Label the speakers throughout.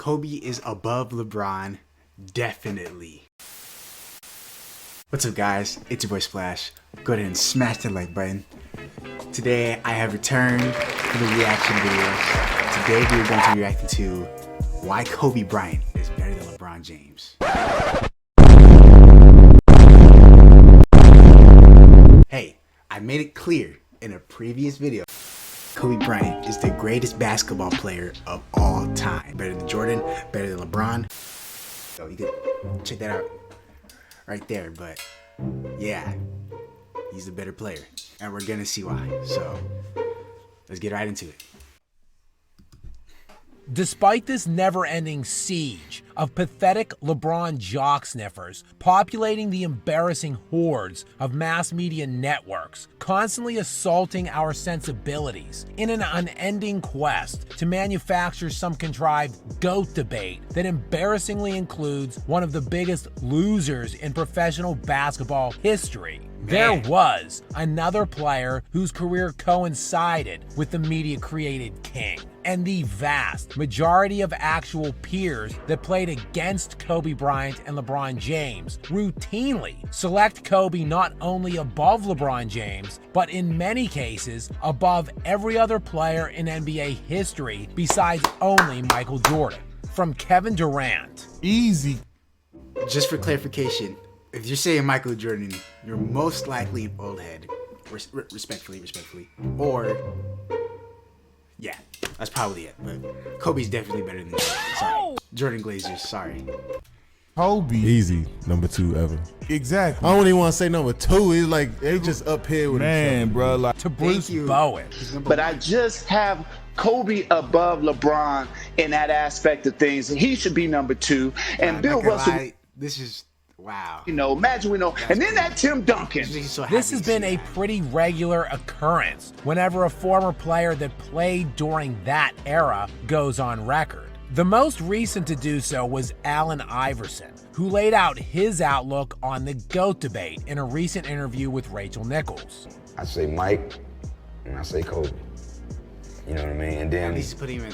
Speaker 1: Kobe is above LeBron, definitely. What's up guys, it's your boy Splash. Go ahead and smash the like button. Today I have returned for the reaction videos. Today we are going to be reacting to why Kobe Bryant is better than LeBron James. Hey, I made it clear in a previous video. Kobe Bryant is the greatest basketball player of all time. Better than Jordan, better than LeBron. So you can check that out right there, but yeah, he's the better player. And we're gonna see why. So let's get right into it.
Speaker 2: Despite this never-ending siege of pathetic LeBron jock sniffers populating the embarrassing hordes of mass media networks, constantly assaulting our sensibilities in an unending quest to manufacture some contrived GOAT debate that embarrassingly includes one of the biggest losers in professional basketball history, there was another player whose career coincided with the media-created king. And the vast majority of actual peers that played against Kobe Bryant and LeBron James routinely select Kobe not only above LeBron James, but in many cases above every other player in NBA history besides only Michael Jordan. From Kevin Durant.
Speaker 3: Easy.
Speaker 1: Just for clarification, if you're saying Michael Jordan, you're most likely an old head. Respectfully. Or, yeah, that's probably it. But Kobe's definitely better than Jordan. Sorry. Jordan Glazers, sorry.
Speaker 3: Kobe.
Speaker 4: Easy, number 2 ever.
Speaker 3: Exactly.
Speaker 4: I don't even want to say number 2. It's like they just up here with
Speaker 3: Man, bro. Like,
Speaker 2: To Bruce Bowen.
Speaker 5: But I just have Kobe above LeBron in that aspect of things. He should be number 2. And Bill Russell,
Speaker 1: this is, wow.
Speaker 5: you know, imagine we know. And then that Tim Duncan.
Speaker 2: This has been a pretty regular occurrence whenever a former player that played during that era goes on record. The most recent to do so was Allen Iverson, who laid out his outlook on the GOAT debate in a recent interview with Rachel Nichols.
Speaker 6: I say Mike, and I say Kobe. You know what I mean? And then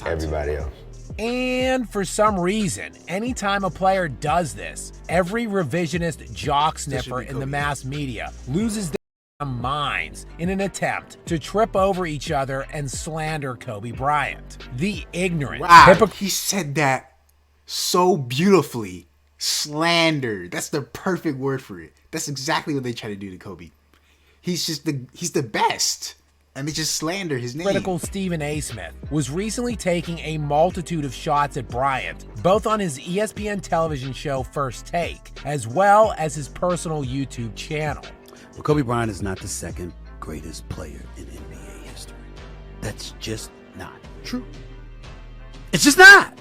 Speaker 6: everybody else.
Speaker 2: And for some reason, anytime a player does this, every revisionist jock sniffer in the mass media loses their minds in an attempt to trip over each other and slander Kobe Bryant. The ignorant.
Speaker 1: Wow, he said that so beautifully. Slander. That's the perfect word for it. That's exactly what they try to do to Kobe. He's the best. And they just slander his name.
Speaker 2: Critical Stephen A. Smith was recently taking a multitude of shots at Bryant, both on his ESPN television show First Take, as well as his personal YouTube channel.
Speaker 7: Well, Kobe Bryant is not the second greatest player in NBA history. That's just not true. It's just not.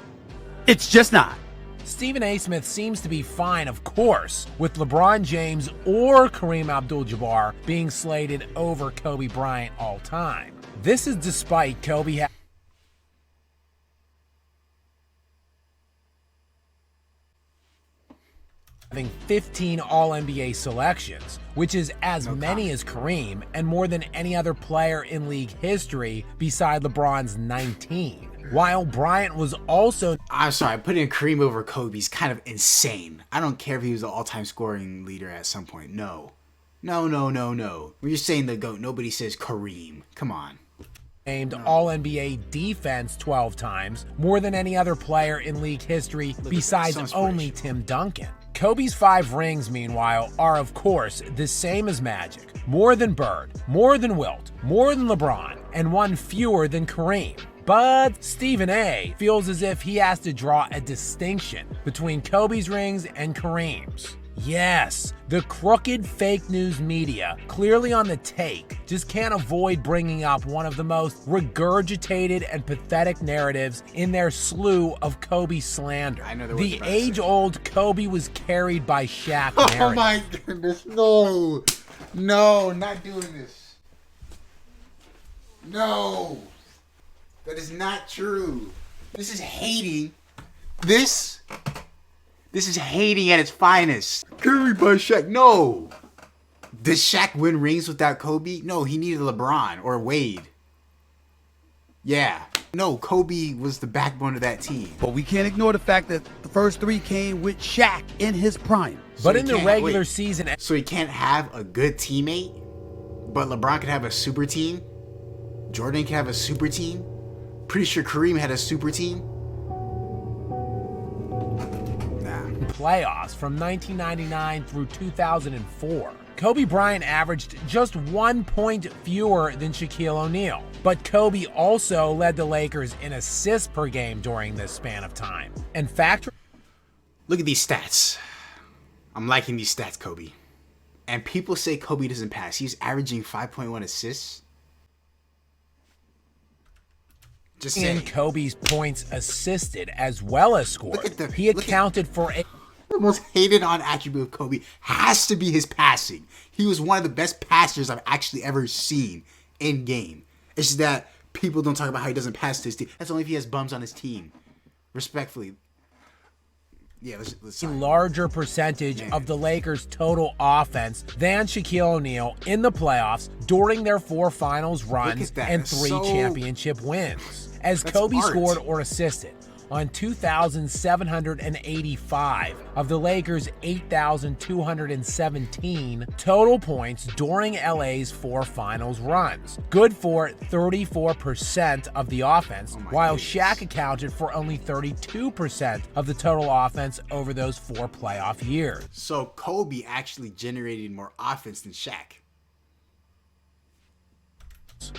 Speaker 7: It's just not.
Speaker 2: Stephen A. Smith seems to be fine, of course, with LeBron James or Kareem Abdul-Jabbar being slated over Kobe Bryant all time. This is despite Kobe having 15 All-NBA selections, which is as many as Kareem and more than any other player in league history beside LeBron's 19. While Bryant was also...
Speaker 1: I'm sorry, putting Kareem over Kobe's kind of insane. I don't care if he was the all-time scoring leader at some point. No. No. When you're saying the GOAT, nobody says Kareem. Come on.
Speaker 2: Named All-NBA defense 12 times, more than any other player in league history besides only Tim Duncan. Kobe's 5 rings, meanwhile, are of course the same as Magic. More than Bird, more than Wilt, more than LeBron, and 1 fewer than Kareem. But Stephen A. feels as if he has to draw a distinction between Kobe's rings and Kareem's. Yes, the crooked fake news media, clearly on the take, just can't avoid bringing up one of the most regurgitated and pathetic narratives in their slew of Kobe slander. The age-old Kobe was carried by Shaq narrative.
Speaker 1: Oh my goodness, no. No, not doing this. No. That is not true. This is hating. This is hating at its finest. Carried by Shaq. No. Did Shaq win rings without Kobe? No, he needed LeBron or Wade. Yeah. No, Kobe was the backbone of that team.
Speaker 7: But we can't ignore the fact that the first 3 came with Shaq in his prime.
Speaker 2: But
Speaker 1: he
Speaker 2: in the
Speaker 1: can't-
Speaker 2: regular
Speaker 1: wait.
Speaker 2: season,
Speaker 1: So he can't have a good teammate, but LeBron could have a super team. Jordan could have a super team. Pretty sure Kareem had a super team. Nah.
Speaker 2: playoffs from 1999 through 2004. Kobe Bryant averaged just 1 point fewer than Shaquille O'Neal, but Kobe also led the Lakers in assists per game during this span of time. In fact,
Speaker 1: Look at these stats. I'm liking these stats, Kobe. And people say Kobe doesn't pass. He's averaging 5.1 assists. Just
Speaker 2: in
Speaker 1: saying.
Speaker 2: Kobe's points assisted as well as scored, he accounted for a
Speaker 1: The most hated on attribute of Kobe has to be his passing. He was one of the best passers I've actually ever seen in game. It's just that people don't talk about how he doesn't pass to his team. That's only if he has bums on his team. Respectfully. Yeah, let's sorry.
Speaker 2: larger percentage of the Lakers' total offense than Shaquille O'Neal in the playoffs during their 4 finals runs
Speaker 1: at that.
Speaker 2: and
Speaker 1: That's
Speaker 2: 3
Speaker 1: so-
Speaker 2: championship wins. As
Speaker 1: That's
Speaker 2: Kobe
Speaker 1: art.
Speaker 2: scored or assisted on 2,785 of the Lakers' 8,217 total points during LA's 4 finals runs, good for 34% of the offense, while Shaq accounted for only 32% of the total offense over those 4 playoff years.
Speaker 1: So Kobe actually generated more offense than Shaq.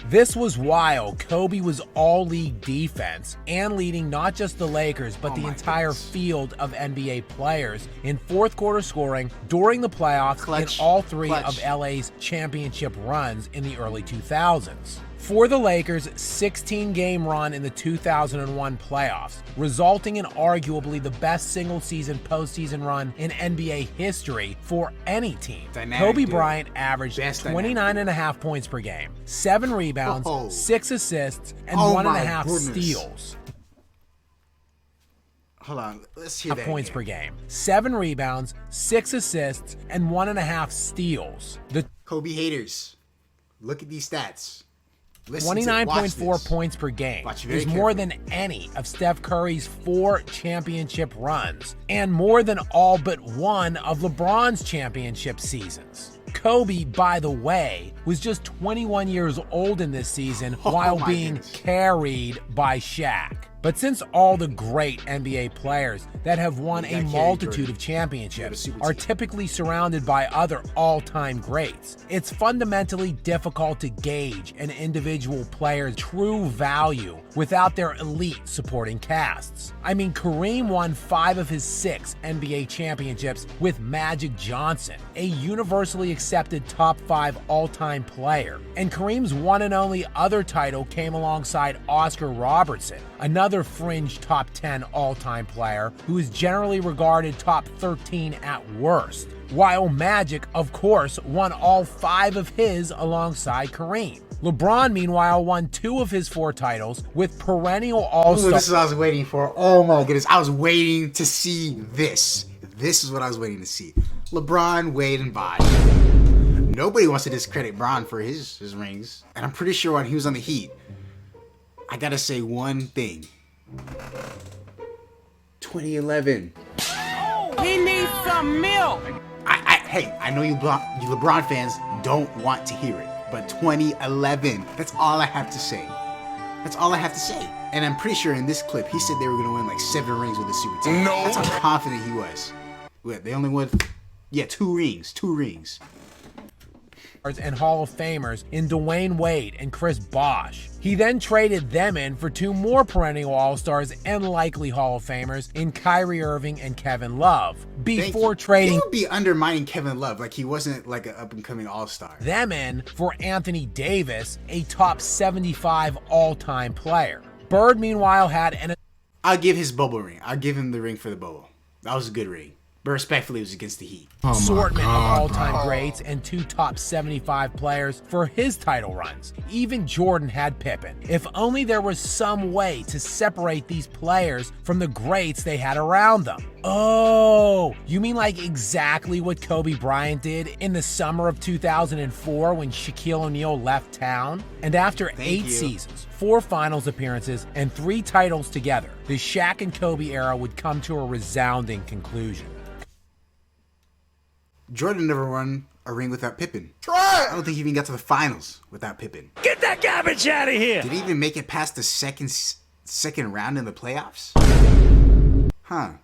Speaker 2: This was while Kobe was all-league defense and leading not just the Lakers, but the
Speaker 1: my
Speaker 2: entire
Speaker 1: goodness.
Speaker 2: field of NBA players in fourth quarter scoring during the playoffs
Speaker 1: Clutch.
Speaker 2: in all 3
Speaker 1: Clutch.
Speaker 2: of LA's championship runs in the early 2000s. For the Lakers' 16-game run in the 2001 playoffs, resulting in arguably the best single-season postseason run in NBA history for any team,
Speaker 1: Dynamic
Speaker 2: Kobe
Speaker 1: duo.
Speaker 2: Bryant averaged
Speaker 1: Best
Speaker 2: 29.5 points per game, 7 rebounds,
Speaker 1: Oh.
Speaker 2: 6 assists, and
Speaker 1: Oh
Speaker 2: 1.5
Speaker 1: my goodness.
Speaker 2: steals.
Speaker 1: Hold on, let's hear that
Speaker 2: Points
Speaker 1: again.
Speaker 2: per game, 7 rebounds, 6 assists, and 1.5 steals. The
Speaker 1: Kobe haters, look at these stats. Listen to- watch
Speaker 2: 29.4
Speaker 1: this.
Speaker 2: points per game
Speaker 1: Watch very
Speaker 2: is more
Speaker 1: carefully.
Speaker 2: than any of Steph Curry's 4 championship runs and more than all but one of LeBron's championship seasons. Kobe, by the way, was just 21 years old in this season while
Speaker 1: my
Speaker 2: being
Speaker 1: goodness.
Speaker 2: carried by Shaq. But since all the great NBA players that have won
Speaker 1: You
Speaker 2: a
Speaker 1: got carried,
Speaker 2: multitude
Speaker 1: Jordan.
Speaker 2: of championships
Speaker 1: super
Speaker 2: are
Speaker 1: team.
Speaker 2: typically surrounded by other all-time greats, it's fundamentally difficult to gauge an individual player's true value without their elite supporting casts. I mean, Kareem won 5 of his 6 NBA championships with Magic Johnson, a universally accepted top 5 all-time player. And Kareem's one and only other title came alongside Oscar Robertson, another fringe top 10 all-time player who is generally regarded top 13 at worst. While Magic, of course, won all 5 of his alongside Kareem. LeBron, meanwhile, won 2 of his 4 titles with perennial
Speaker 1: Ooh,
Speaker 2: all-star.
Speaker 1: this is what I was waiting for. Oh my goodness, I was waiting to see this. This is what I was waiting to see. LeBron, Wade, and Bosh. Nobody wants to discredit Bron for his rings. And I'm pretty sure when he was on the Heat, I gotta say one thing. 2011.
Speaker 8: He needs some milk.
Speaker 1: Hey, I know you LeBron fans don't want to hear it, but 2011. That's all I have to say. That's all I have to say. And I'm pretty sure in this clip, he said they were gonna win like 7 rings with the super team. No. That's how confident he was. What, they only won, 2 rings. 2 rings.
Speaker 2: And Hall of Famers in Dwayne Wade and Chris Bosh. He then traded them in for 2 more perennial All-Stars and likely Hall of Famers in Kyrie Irving and Kevin Love before trading
Speaker 1: You would be undermining Kevin Love like he wasn't like an up-and-coming all-star.
Speaker 2: them in for Anthony Davis, a top 75 all-time player. Bird, meanwhile, had an
Speaker 1: I'll give his bubble ring. I'll give him the ring for the bubble. That was a good ring. But respectfully, it was against the Heat.
Speaker 2: Assortment of all-time greats and 2 top 75 players for his title runs. Even Jordan had Pippen. If only there was some way to separate these players from the greats they had around them. Oh, you mean like exactly what Kobe Bryant did in the summer of 2004 when Shaquille O'Neal left town? And after 8 seasons, 4 finals appearances, and 3 titles together, the Shaq and Kobe era would come to a resounding conclusion.
Speaker 1: Jordan never won a ring without Pippen. I don't think he even got to the finals without Pippen.
Speaker 8: Get that garbage out of here!
Speaker 1: Did he even make it past the second round in the playoffs? Huh.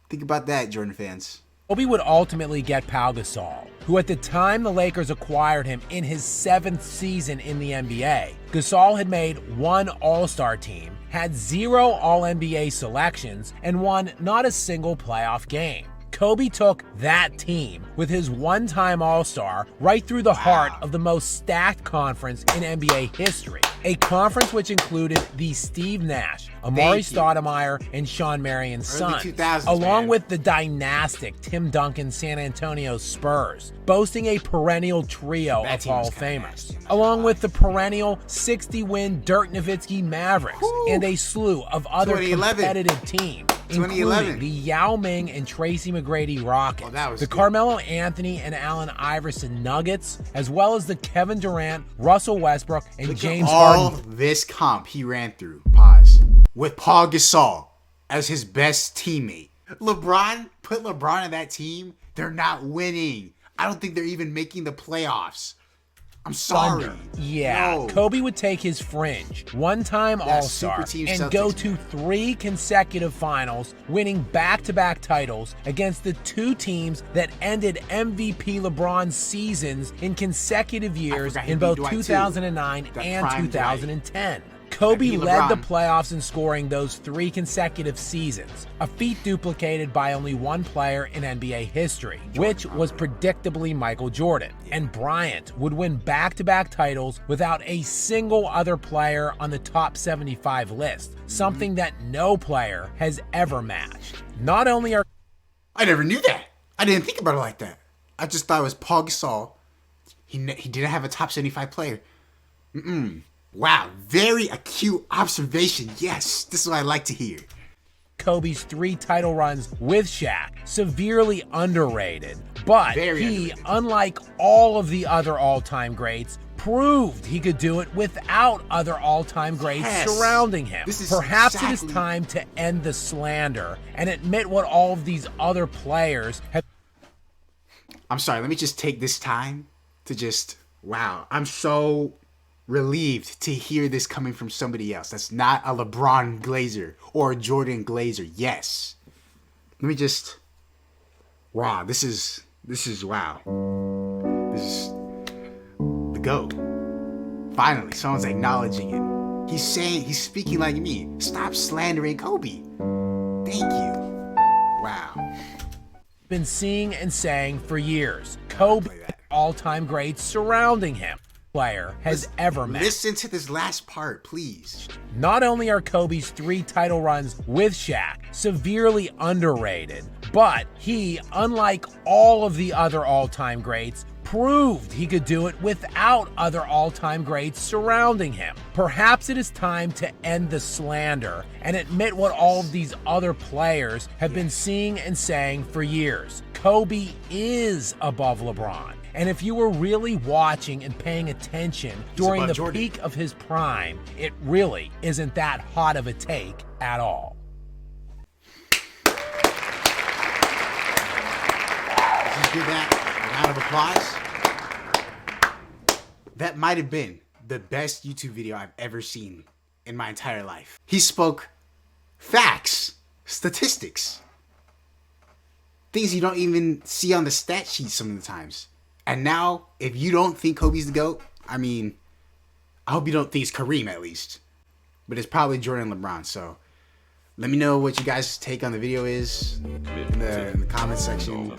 Speaker 1: Think about that, Jordan fans.
Speaker 2: Kobe would ultimately get Pau Gasol, who at the time the Lakers acquired him in his 7th season in the NBA. Gasol had made 1 All-Star team, had 0 All-NBA selections, and won not a single playoff game. Kobe took that team with his one-time All-Star right through the heart of the most stacked conference in NBA history. A conference which included the Steve Nash, Amari Stoudemire, and Sean Marion's sons, along with the dynastic Tim Duncan San Antonio Spurs, boasting a perennial trio of Hall of Famers, along with the perennial 60-win Dirk Nowitzki Mavericks, and a slew of other competitive teams, including the Yao Ming and Tracy McGrady Rockets, the Carmelo Anthony and Allen Iverson Nuggets, as well as the Kevin Durant, Russell Westbrook, and James Harden.
Speaker 1: All this comp he ran through, pause, with Paul Gasol as his best teammate. LeBron, put LeBron on that team, they're not winning. I don't think they're even making the playoffs. I'm sorry.
Speaker 2: Yeah, no. Kobe would take his fringe, one-time All-Star, and go to 3 consecutive finals, winning back-to-back titles against the 2 teams that ended MVP LeBron's seasons in consecutive years in both 2009 and 2010. Kobe led the playoffs in scoring those 3 consecutive seasons, a feat duplicated by only 1 player in NBA history, which was predictably Michael Jordan. And Bryant would win back-to-back titles without a single other player on the top 75 list, something that no player has ever matched. Not only are...
Speaker 1: I never knew that. I didn't think about it like that. I just thought it was Paul Gasol. He didn't have a top 75 player. Wow, very acute observation. Yes, this is what I like to hear.
Speaker 2: Kobe's 3 title runs with Shaq, severely underrated, but he, unlike all of the other all-time greats, proved he could do it without other all-time greats surrounding him. Perhaps it is time to end the slander and admit what all of these other players have...
Speaker 1: I'm sorry, let me just take this time to just... Wow, I'm so... relieved to hear this coming from somebody else that's not a LeBron Glazer or a Jordan Glazer. Yes. Let me just... Wow, this is wow. This is the GOAT. Finally, someone's acknowledging it. He's speaking like me. Stop slandering Kobe. Thank you. Wow.
Speaker 2: Been seeing and saying for years. Kobe, all-time greats surrounding him. Player has ever met.
Speaker 1: Listen to this last part, please.
Speaker 2: Not only are Kobe's 3 title runs with Shaq severely underrated, but he, unlike all of the other all-time greats, proved he could do it without other all-time greats surrounding him. Perhaps it is time to end the slander and admit what all of these other players have been seeing and saying for years. Kobe is above LeBron. And if you were really watching and paying attention during the peak of his prime, it really isn't that hot of a take at all.
Speaker 1: Let's just give that a round of applause. That might have been the best YouTube video I've ever seen in my entire life. He spoke facts, statistics, things you don't even see on the stat sheet some of the times. And now, if you don't think Kobe's the GOAT, I mean, I hope you don't think it's Kareem at least. But it's probably Jordan and LeBron. So let me know what you guys' take on the video is in the comment section.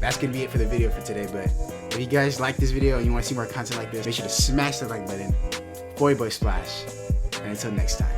Speaker 1: That's going to be it for the video for today. But if you guys like this video and you want to see more content like this, make sure to smash the like button. Boy Splash. And until next time.